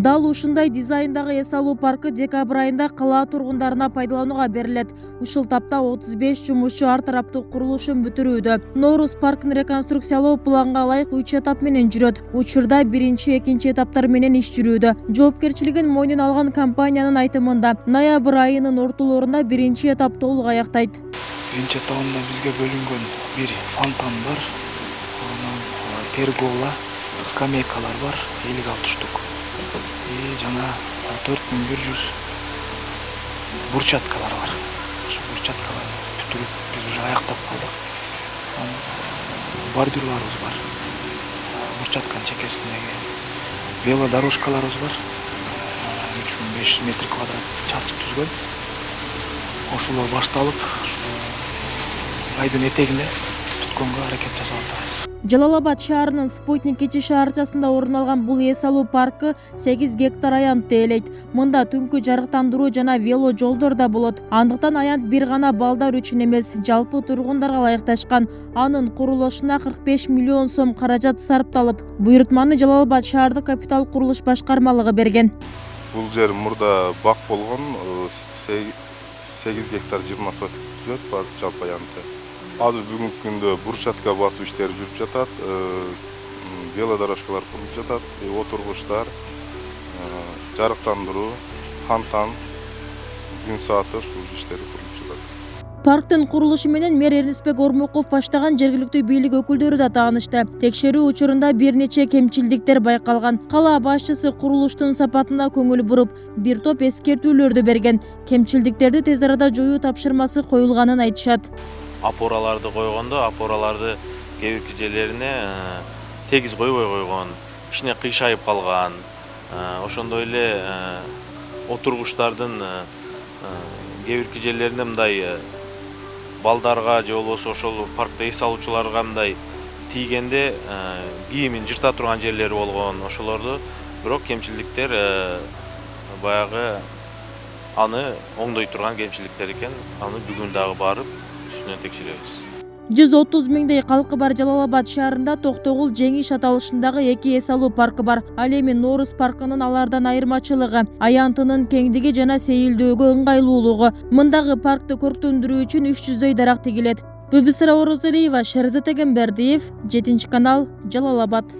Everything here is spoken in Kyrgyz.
Дал ушундай дизайндагы эс алуу паркы декабрь айында кала тургундарына пайдаланууга берилет. Ушул тапта 35 жумушчу ар тараптуу курулушун бүтүрүүдө. Ноорус паркын реконструкциялоо планга ылайык 3 этап менен жүрөт. Учурда 1-2 этаптар менен иш жүрүүдө. Жоопкерчилигин мойнуна алган компаниянын айтымында ноябрь айынын ортолорунда 1 этап толук аяктайт. 1 этабында бизге бөлүнгөн бир фонтан бар, пергола, скамейкалар бар, 56 штук. Жана 4100 бурчаткалар бар. Ошо бурчаткаларды бүтүрүп биз уже аяктап калдык. Бордюрларыбыз бар. Бурчатканын чекесиндеги велодорожкаларыбыз бар. 3500 метр квадрат чалчык түзгөн. Ошолор башталып, айдын этегинде бүткөнгө аракет жасап атабыз. Жалал-Абад шаарынын Спутник кичи шаарчасында орун алган бул эс алуу паркы 8 гектар аянтты ээлейт. Мында түнкү жарыктандыруу жана вело жолдор да болот. Андыктан аянт бир гана балдар үчүн эмес, жалпы тургундарга ылайыкташкан. Анын курулушуна 45 миллион сом каражат сарпталып, буйрутманы Жалал-Абад шаардык капитал курулуш башкармалыгы берген. Бул жер мурда бак болгон, 8 гектар 20 соток түзөт бар жалпы аянты. Азыр бүгүнкү күндө бурчатка басуу иштери жүрүп жатат, велодорожкалар курулуп жатат, отургучтар, жарыктандыруу, фонтан, күн сааты ушул иштери курулуп жатат. Парктын курулушу менен мэр Эрнисбек Ормуков баштаган жергиликтүү бийлик өкүлдөрү да таанышты. Текшерүү учурунда бир нече кемчилдиктер байкалган. Кала башчысы курулуштун сапатына көңүл буруп, бир топ эскертүүлөрдү берген. Кемчилдиктерди тез арада жоюу тапшырмасы коюлганын айтышат. Опораларды койгондо, опораларды кээ бир жерлерине тегиз койбой койгон, кичине кыйшайып калган. Ошондой эле отургучтардын кээ бир жерлерине мындай балдарга же болбосо ошол паркта эс алуучуларга мындай тийгенде кийимин жырта турган жерлери болгон. Ошолорду бирок кемчилдиктер баягы аны оңдой турган кемчилдиктер экен. Аны бүгүн дагы барып текшеребиз. 130 миңдей калкы бар Жалал-Абад шаарында Токтогул жеңиш аталышындагы 2 эс алуу паркы бар. Ал эми Ноорус паркынын алардан айырмачылыгы аянтынын кеңдиги жана сейилдөөгө ыңгайлуулугу. Мындагы паркты көрктөндүрүү үчүн 300дөй дарак тигилет. Бүбүсара Орозалиева, Шерзат Эгембердиев, 7 канал, Жалал-Абад.